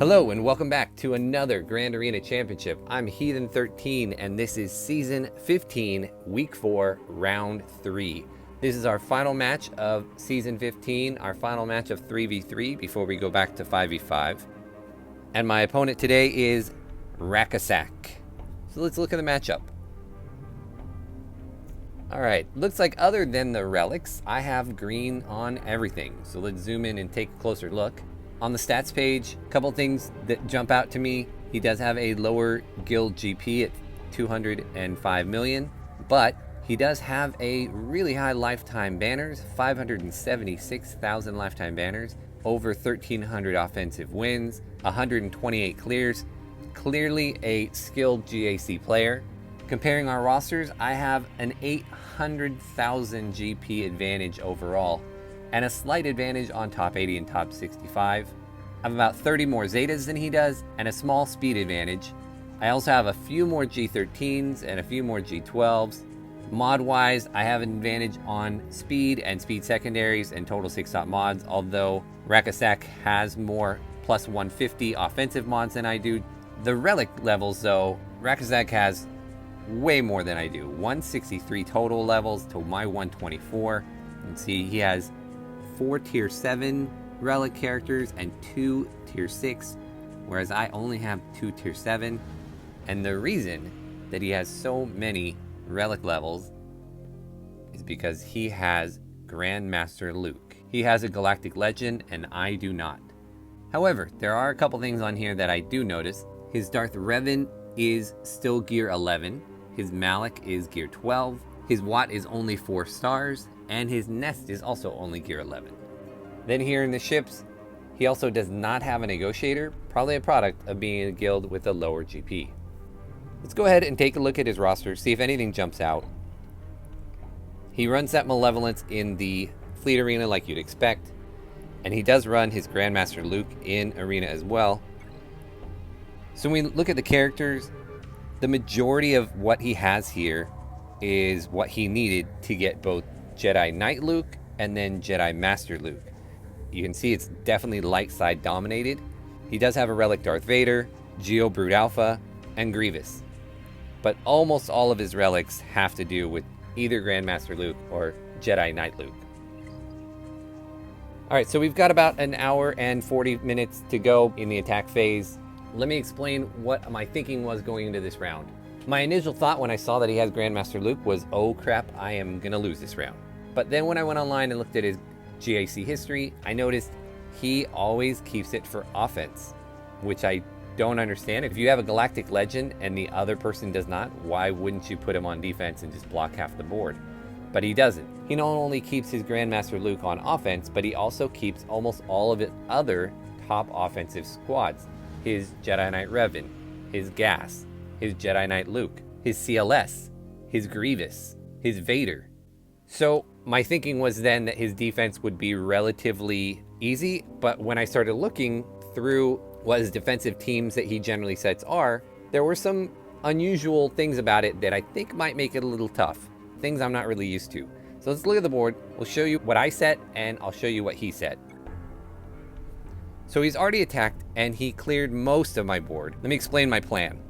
Hello and welcome back to another Grand Arena Championship. I'm Heathen13 and this is Season 15, Week 4, Round 3. This is our final match of Season 15, our final match of 3v3 before we go back to 5v5. And my opponent today is Rakasak. So let's look at the matchup. Alright, looks like other than the relics, I have green on everything. So let's zoom in and take a closer look. On the stats page, a couple things that jump out to me. He does have a lower guild GP at 205 million, but he does have a really high lifetime banners, 576,000 lifetime banners, over 1,300 offensive wins, 128 clears, clearly a skilled GAC player. Comparing our rosters, I have an 800,000 GP advantage overall, and a slight advantage on top 80 and top 65. I have about 30 more Zetas than he does, and a small speed advantage. I also have a few more G13s and a few more G12s. Mod-wise, I have an advantage on speed and speed secondaries and total 6-stop mods, although Rakasak has more plus 150 offensive mods than I do. The relic levels, though, Rakasak has way more than I do. 163 total levels to my 124. You can see he has 4 tier 7 relic characters and 2 tier 6, whereas I only have 2 tier 7. And the reason that he has so many relic levels is because he has Grandmaster Luke. He has a Galactic Legend and I do not. However, there are a couple things on here that I do notice. His Darth Revan is still gear 11. His Malak is gear 12. His Watt is only 4 stars. And his Nest is also only gear 11. Then here in the ships, he also does not have a negotiator, probably a product of being a guild with a lower GP. Let's go ahead and take a look at his roster, see if anything jumps out. He runs that Malevolence in the Fleet Arena like you'd expect, and he does run his Grandmaster Luke in Arena as well. So when we look at the characters, the majority of what he has here is what he needed to get both Jedi Knight Luke and then Jedi Master Luke. You can see it's definitely light side dominated. He does have a relic Darth Vader, Geo Brute Alpha, and Grievous. But almost all of his relics have to do with either Grandmaster Luke or Jedi Knight Luke. Alright, so we've got about an hour and 40 minutes to go in the attack phase. Let me explain what my thinking was going into this round. My initial thought when I saw that he has Grandmaster Luke was, oh crap, I am going to lose this round. But then when I went online and looked at his GAC history, I noticed he always keeps it for offense, which I don't understand. If you have a Galactic Legend and the other person does not, why wouldn't you put him on defense and just block half the board? But he doesn't. He not only keeps his Grandmaster Luke on offense, but he also keeps almost all of his other top offensive squads. His Jedi Knight Revan, his Gas, his Jedi Knight Luke, his CLS, his Grievous, his Vader. So my thinking was then that his defense would be relatively easy, but when I started looking through what his defensive teams that he generally sets are, there were some unusual things about it that I think might make it a little tough. Things I'm not really used to. So let's look at the board. We'll show you what I set and I'll show you what he set. So he's already attacked and he cleared most of my board. Let me explain my plan.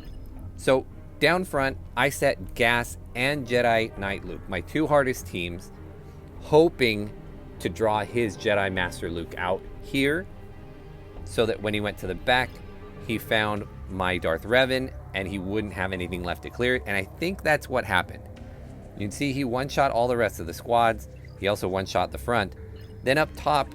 So down front, I set Gas and Jedi Knight Luke, my 2 hardest teams, hoping to draw his Jedi Master Luke out here so that when he went to the back, he found my Darth Revan and he wouldn't have anything left to clear it. And I think that's what happened. You can see he one-shot all the rest of the squads. He also one-shot the front. Then up top,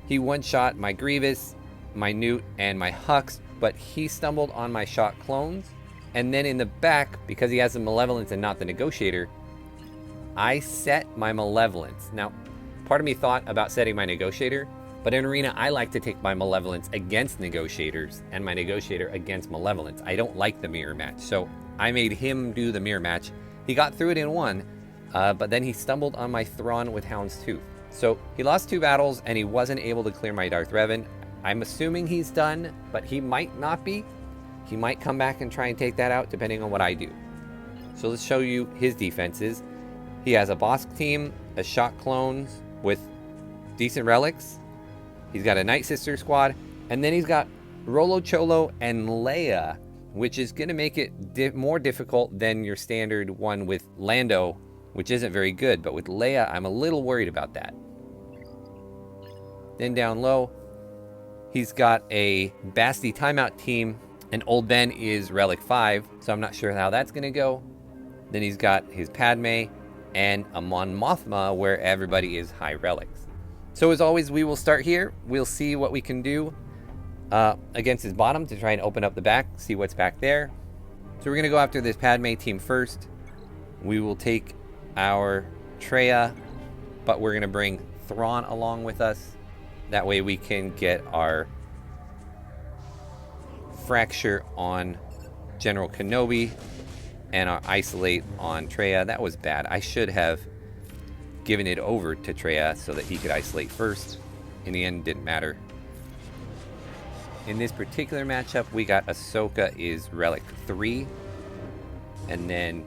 he one-shot my Grievous, my Newt, and my Hux, but he stumbled on my shot clones. And then in the back, because he has the Malevolence and not the Negotiator, I set my Malevolence. Now, part of me thought about setting my Negotiator, but in Arena, I like to take my Malevolence against Negotiators and my Negotiator against Malevolence. I don't like the mirror match, so I made him do the mirror match. He got through it in one, but then he stumbled on my Thrawn with Hound's Tooth. So he lost 2 battles and he wasn't able to clear my Darth Revan. I'm assuming he's done, but he might not be. He might come back and try and take that out depending on what I do. So let's show you his defenses. He has a Bosk team, a shot clones with decent relics. He's got a Night Sister squad, And then he's got Rolo Cholo and Leia, which is going to make it more difficult than your standard one with Lando, which isn't very good. But with Leia, I'm a little worried about that. Then down low, he's got a Basti timeout team, and Old Ben is Relic 5, so I'm not sure how that's going to go. Then he's got his Padme and a Mon Mothma, where everybody is high relics. So as always, we will start here. We'll see what we can do against his bottom to try and open up the back, see what's back there. So we're going to go after this Padme team first. We will take our Traya, but we're going to bring Thrawn along with us. That way we can get our Fracture on General Kenobi and our Isolate on Traya. That was bad. I should have given it over to Traya so that he could isolate first. In the end, it didn't matter. In this particular matchup, we got Ahsoka is Relic 3, and then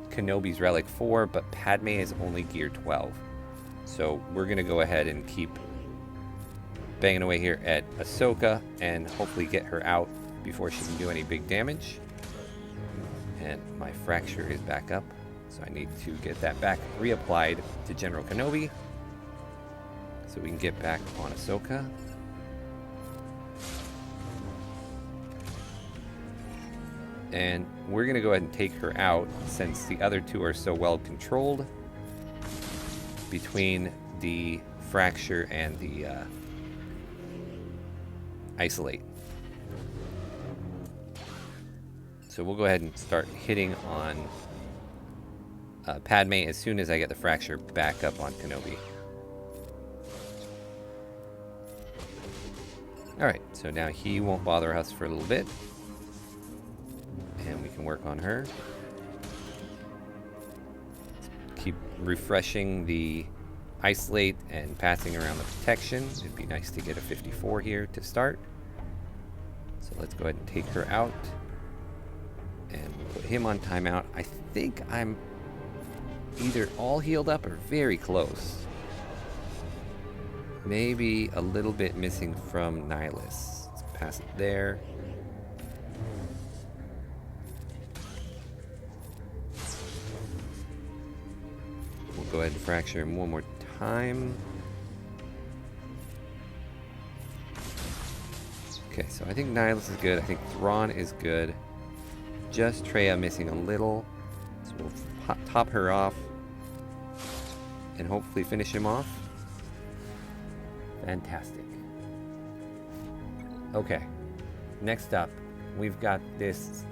Kenobi's Relic 4, but Padme is only Gear 12. So we're going to go ahead and keep banging away here at Ahsoka and hopefully get her out before she can do any big damage. And my Fracture is back up, so I need to get that back reapplied to General Kenobi so we can get back on Ahsoka. And we're going to go ahead and take her out since the other two are so well controlled between the Fracture and the Isolate. So we'll go ahead and start hitting on Padme as soon as I get the Fracture back up on Kenobi. Alright, so now he won't bother us for a little bit. And we can work on her. Keep refreshing the Isolate and passing around the protection. It'd be nice to get a 54 here to start. So let's go ahead and take her out. And we'll put him on timeout. I think I'm either all healed up or very close. Maybe a little bit missing from Nihilus. Let's pass it there. We'll go ahead and Fracture him one more time. Okay, so I think Nihilus is good. I think Thrawn is good. Just Traya missing a little. So we'll top her off and hopefully finish him off. Fantastic. Okay, next up, we've got this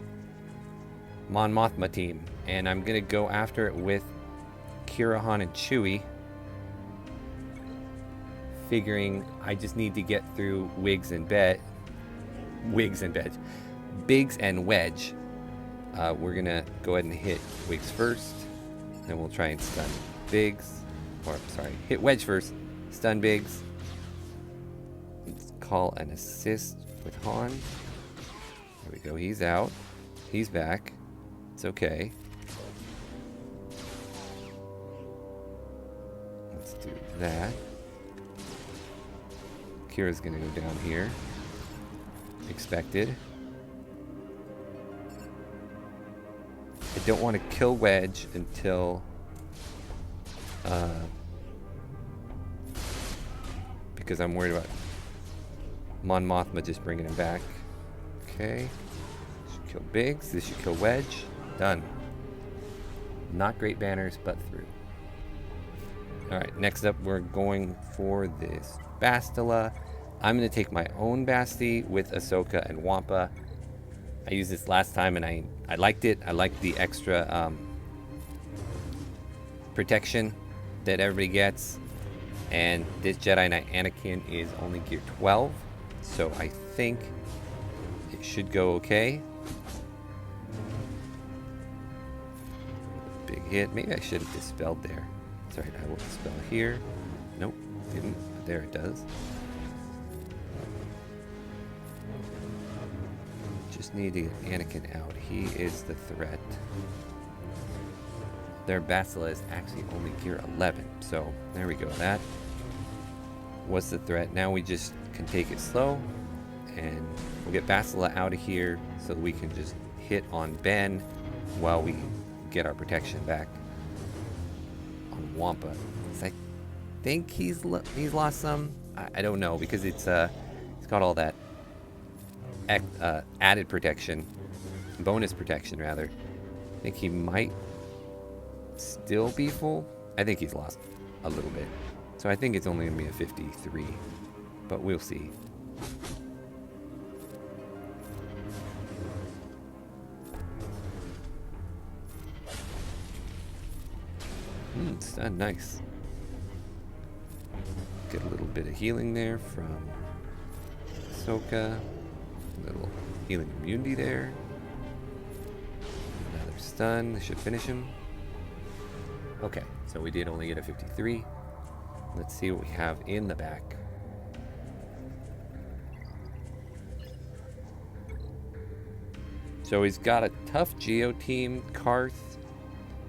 Mon Mothma team, and I'm going to go after it with Kirahan and Chewie, figuring I just need to get through Biggs and Wedge. We're gonna go ahead and hit Biggs first, then we'll try and stun Biggs, or sorry, hit Wedge first, stun Biggs. Let's call an assist with Han. There we go, he's out, he's back, it's okay. Let's do that. Kira's gonna go down here. Expected. I don't want to kill Wedge until because I'm worried about Mon Mothma just bringing him back. Okay. Should kill Biggs. This should kill Wedge. Done. Not great banners, but through. Alright, next up we're going for this Bastila. I'm going to take my own Basti with Ahsoka and Wampa. I used this last time and I liked it. I liked the extra protection that everybody gets. And this Jedi Knight Anakin is only Gear 12. So I think it should go okay. Big hit. Maybe I should have dispelled there. Sorry, I will dispel here. Nope, didn't. There it does. Just need to get Anakin out. He is the threat. Their Bastila is actually only Gear 11. So there we go. That was the threat. Now we just can take it slow. and we'll get Bastila out of here so that we can just hit on Ben while we get our protection back on Wampa. I think he's lost some. I don't know, because it's got all that added protection, bonus protection rather. I think he might still be full. I think he's lost a little bit, so I think it's only gonna be a 53, but we'll see. Stun, nice. Get a little bit of healing there from Soka. A little healing immunity there. Another stun. This should finish him. Okay, so we did only get a 53. Let's see what we have in the back. So he's got a tough Geo team, Karth,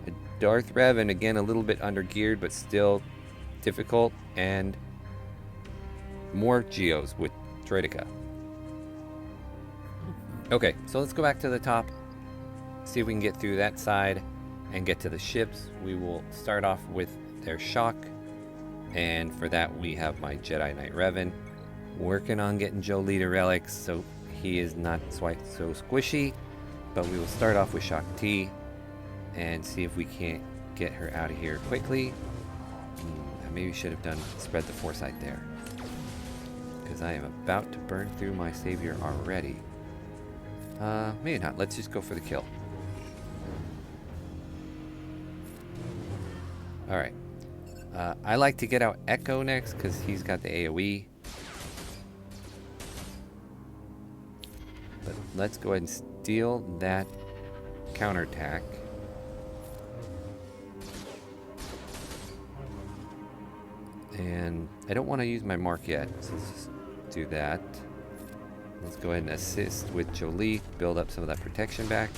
a Darth Rev, and again a little bit undergeared, but still difficult, and more Geos with Droideka. Okay, so let's go back to the top, see if we can get through that side and get to the ships. We will start off with their shock, and for that we have my Jedi Knight Revan working on getting Jolee to relics, so he is not quite so squishy, but we will start off with Shock T and see if we can't get her out of here quickly. I maybe should have done spread the foresight there, because I am about to burn through my savior already. Maybe not. Let's just go for the kill. Alright. I like to get out Echo next because he's got the AoE. But let's go ahead and steal that counterattack. And I don't want to use my mark yet, so let's just do that. Let's go ahead and assist with Jolee, build up some of that protection back.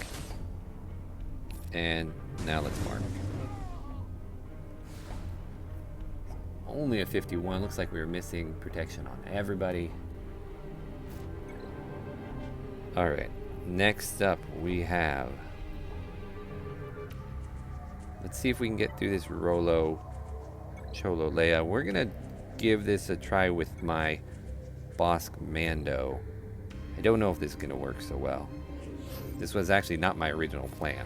And now let's mark. Only a 51. Looks like we were missing protection on everybody. Alright, next up we have... Let's see if we can get through this Rolo Cholo Leia. We're gonna give this a try with my Bosk Mando. I don't know if this is gonna work so well. This was actually not my original plan,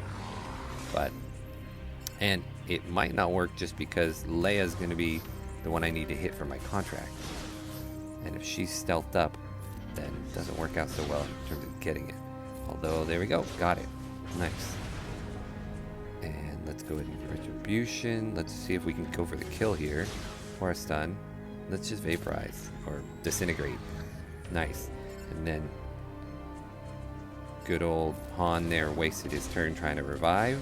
and it might not work just because Leia's gonna be the one I need to hit for my contract, and if she's stealthed up, then it doesn't work out so well in terms of getting it. Although, there we go, got it. Nice. And let's go ahead and Retribution. Let's see if we can go for the kill here, or a stun. Let's just vaporize, or disintegrate. Nice. And then good old Han there wasted his turn trying to revive.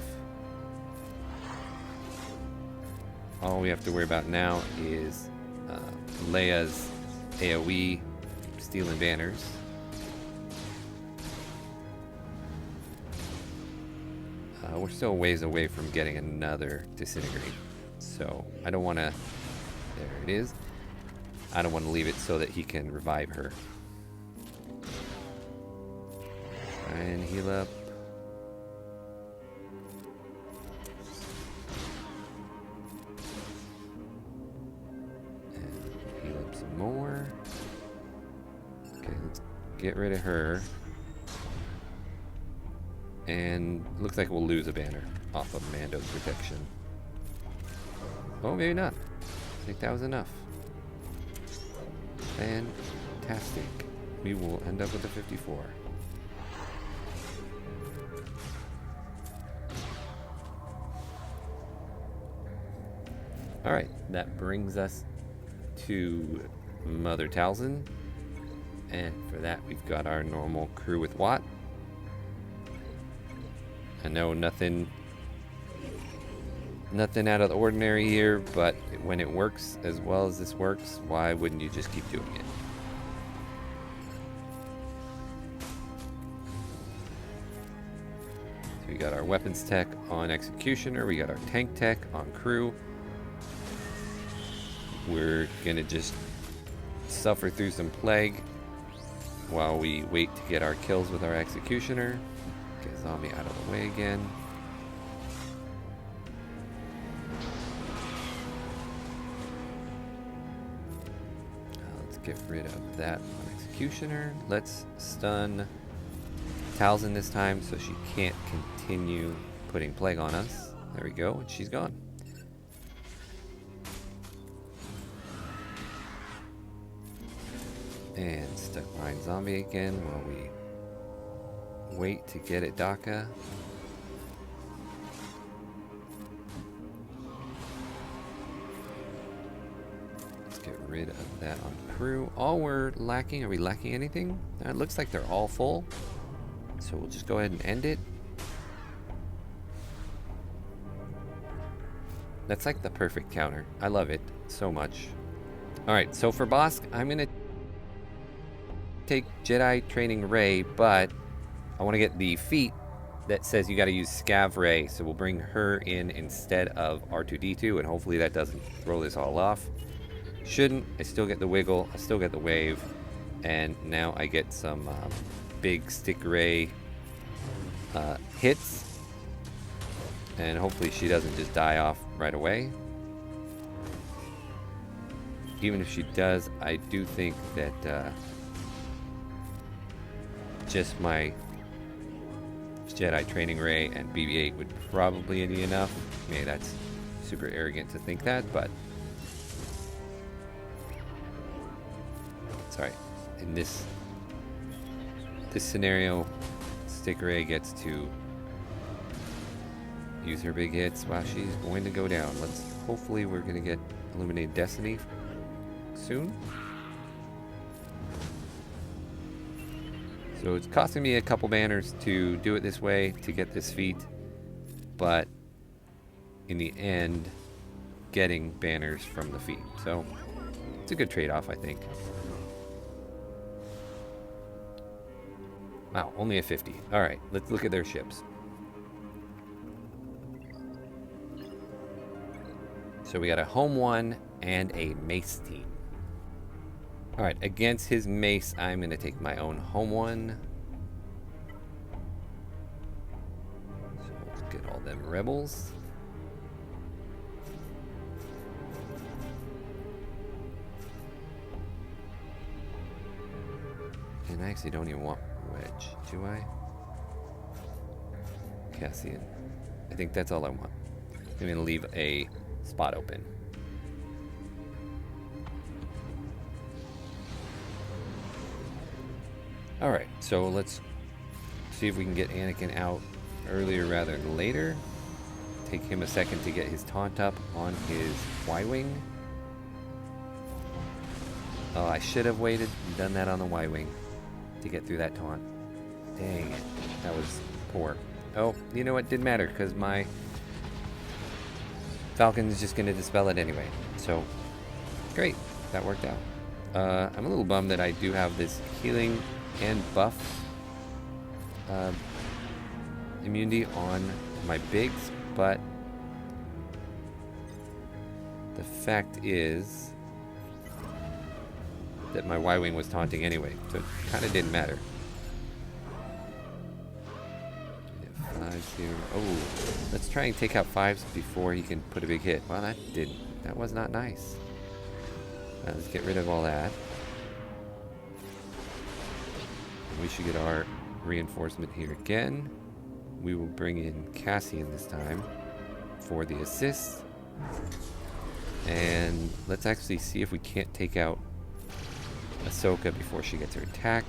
All we have to worry about now is Leia's AoE stealing banners. We're still a ways away from getting another disintegrate, so I don't want to... There it is. I don't want to leave it so that he can revive her. Try and heal up. And heal up some more. Okay, let's get rid of her. And looks like we'll lose a banner off of Mando's protection. Oh, maybe not. I think that was enough. Fantastic. We will end up with a 54. Alright, that brings us to Mother Talzin. And for that, we've got our normal crew with Watt. I know nothing out of the ordinary here, but when it works as well as this works, why wouldn't you just keep doing it? So we got our weapons tech on Executioner, we got our tank tech on crew. We're gonna just suffer through some plague while we wait to get our kills with our executioner. Get zombie out of the way again. Let's get rid of that executioner. Let's stun Talzin this time so she can't continue putting plague on us. There we go, and she's gone. And stuck behind zombie again while we wait to get at Daka. Let's get rid of that on crew. All we're lacking, are we lacking anything? It looks like they're all full. So we'll just go ahead and end it. That's like the perfect counter. I love it so much. Alright, so for Bosk, I'm going to take Jedi Training Ray, but I want to get the feat that says you got to use Scav Ray, so we'll bring her in instead of R2-D2, and hopefully that doesn't throw this all off. Shouldn't. I still get the wiggle, I still get the wave, and now I get some big stick ray hits, and hopefully she doesn't just die off right away. Even if she does, I do think that just my Jedi Training Ray and BB-8 would probably be enough. Maybe that's super arrogant to think that, but sorry. In this scenario, Stick Ray gets to use her big hits while she's going to go down. Hopefully we're going to get Illuminated Destiny soon. So it's costing me a couple banners to do it this way to get this feat, but in the end, getting banners from the feat. So it's a good trade-off, I think. Wow, only a 50. All right, let's look at their ships. So we got a home one and a mace team. All right, against his mace, I'm going to take my own home one. So let's get all them rebels. And I actually don't even want Wedge, do I? Cassian. I think that's all I want. I'm going to leave a spot open. Alright, so let's see if we can get Anakin out earlier rather than later. Take him a second to get his taunt up on his Y-Wing. Oh, I should have waited and done that on the Y-Wing to get through that taunt. Dang it, that was poor. Oh, you know what, didn't matter because my Falcon is just going to dispel it anyway. So, great, that worked out. I'm a little bummed that I do have this healing and buff immunity on my bigs, but the fact is that my Y-Wing was taunting anyway, so it kind of didn't matter. 5 here. Oh, let's try and take out 5s before he can put a big hit. Well, that was not nice. Let's get rid of all that. We should get our reinforcement here again. We will bring in Cassian this time for the assist. And let's actually see if we can't take out Ahsoka before she gets her attack.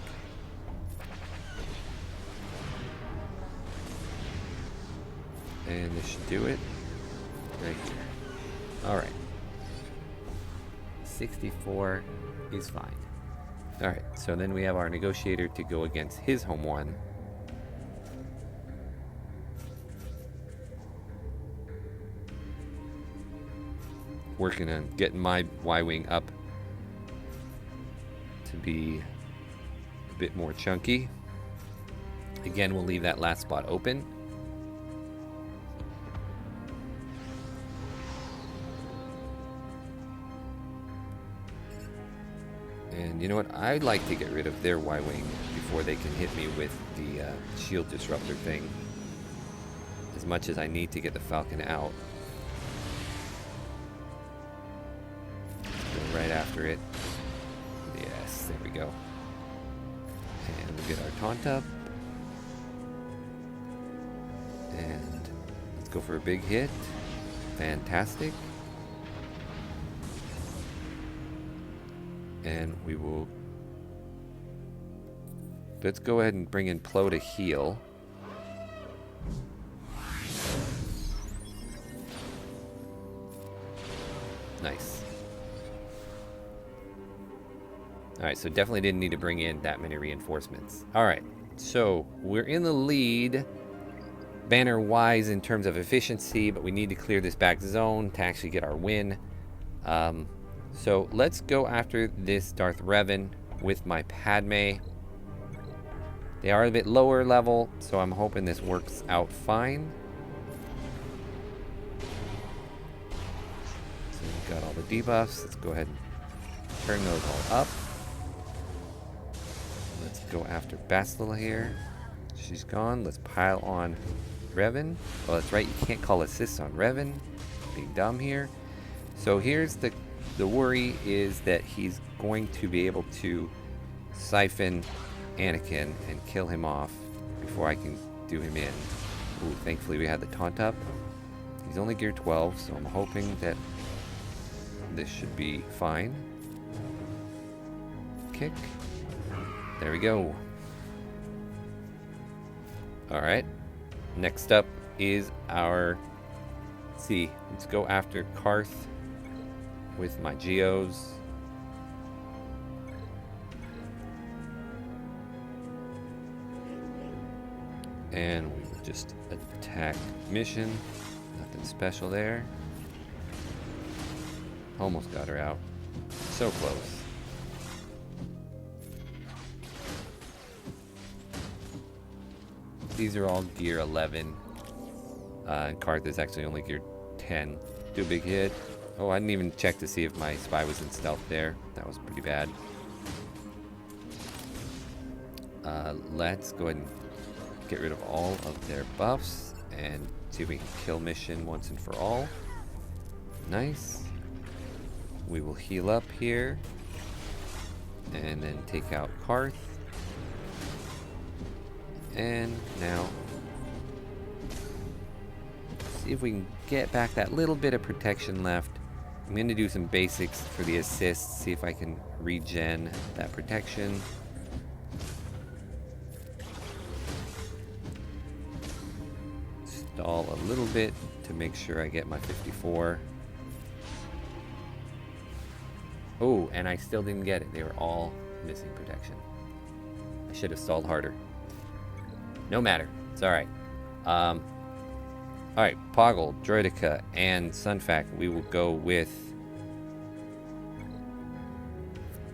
And this should do it. Right here. Alright. 64 is fine. Alright, so then we have our negotiator to go against his home one. Working on getting my Y-Wing up to be a bit more chunky. Again, we'll leave that last spot open. And you know what? I'd like to get rid of their Y-Wing before they can hit me with the shield disruptor thing. As much as I need to get the Falcon out. Go right after it. Yes, there we go. And we'll get our taunt up. And let's go for a big hit. Fantastic. And we will... Let's go ahead and bring in Plo to heal. Nice. Alright, so definitely didn't need to bring in that many reinforcements. Alright, so we're in the lead banner-wise in terms of efficiency, but we need to clear this back zone to actually get our win. So let's go after this Darth Revan with my Padme. They are a bit lower level, so I'm hoping this works out fine. So we've got all the debuffs. Let's go ahead and turn those all up. Let's go after Bastila here. She's gone. Let's pile on Revan. Oh, that's right. You can't call assists on Revan. Being dumb here. So here's the worry is that he's going to be able to siphon Anakin and kill him off before I can do him in. Ooh, thankfully we had the taunt up. He's only gear 12, so I'm hoping that this should be fine. Kick. There we go. Alright. Next up is our... Let's see. Let's go after Karth with my Geos. And we will just attack mission. Nothing special there. Almost got her out. So close. These are all gear 11. And Karth is actually only gear 10. Do a big hit. Oh, I didn't even check to see if my spy was in stealth there. That was pretty bad. Let's go ahead and get rid of all of their buffs and see if we can kill mission once and for all. Nice. We will heal up here and then take out Karth. And now see if we can get back that little bit of protection left. I'm going to do some basics for the assists, see if I can regen that protection. Stall a little bit to make sure I get my 54. Oh, and I still didn't get it. They were all missing protection. I should have stalled harder. No matter. It's alright. Alright, Poggle, Droidica, and Sunfac. We will go with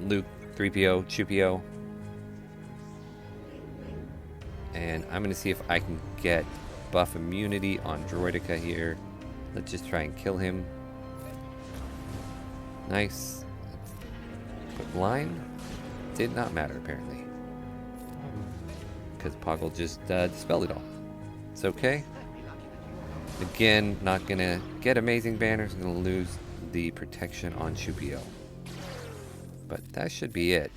Luke, 3PO, Chupio. And I'm going to see if I can get buff immunity on Droidica here. Let's just try and kill him. Nice. Put blind. Did not matter, apparently. Because Poggle just dispelled it all. It's okay. Again, not going to get amazing banners. I'm going to lose the protection on Chupio. But that should be it.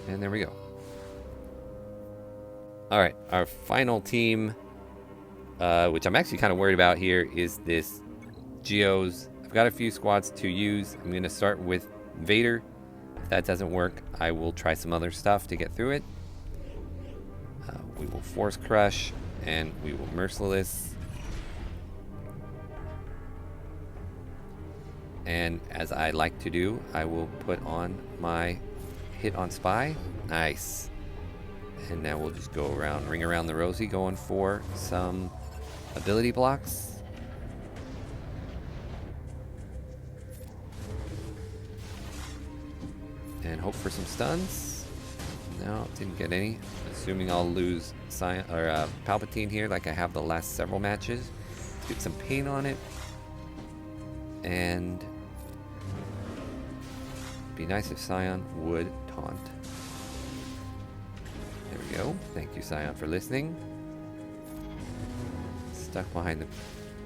And there we go. Alright, our final team, which I'm actually kind of worried about here, is this Geos. I've got a few squads to use. I'm going to start with Vader. If that doesn't work, I will try some other stuff to get through it. We will Force Crush, and we will Merciless. And as I like to do, I will put on my hit on Spy. Nice. And now we'll just go around, ring around the rosy, going for some ability blocks. And hope for some stuns. No, didn't get any. Assuming I'll lose Palpatine here like I have the last several matches. Get some paint on it. And be nice if Scion would taunt. There we go. Thank you, Scion, for listening. Stuck behind the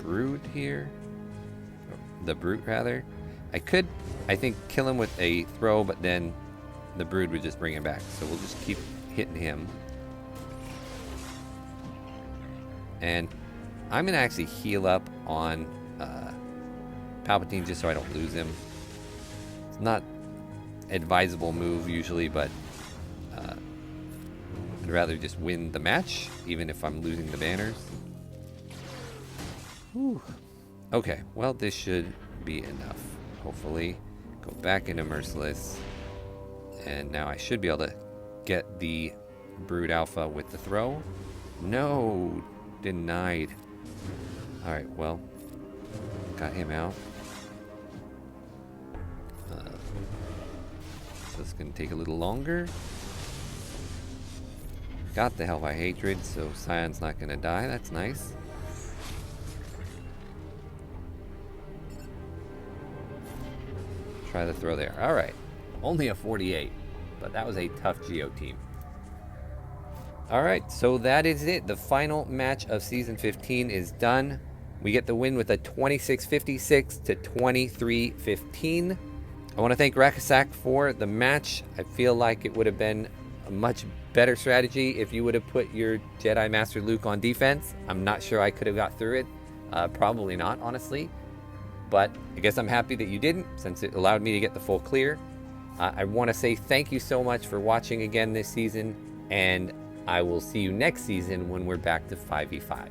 Brood here. The Brute, rather. I could, I think, kill him with a throw, but then the Brood would just bring him back. So we'll just keep hitting him. And I'm going to actually heal up on Palpatine just so I don't lose him. It's not advisable move usually, but I'd rather just win the match, even if I'm losing the banners. Whew. Okay, well, this should be enough, hopefully. Go back into Merciless. And now I should be able to get the Brood Alpha with the throw. No! Denied. Alright, well. Got him out. So it's going to take a little longer. Got the Hellfire Hatred, so Scion's not going to die. That's nice. Try the throw there. Alright. Only a 48, but that was a tough Geo team. Alright, so that is it. The final match of Season 15 is done. We get the win with a 26-56 to 23-15. I want to thank Rakasak for the match. I feel like it would have been a much better strategy if you would have put your Jedi Master Luke on defense. I'm not sure I could have got through it. Probably not, honestly. But I guess I'm happy that you didn't, since it allowed me to get the full clear. I want to say thank you so much for watching again this season, and I will see you next season when we're back to 5v5.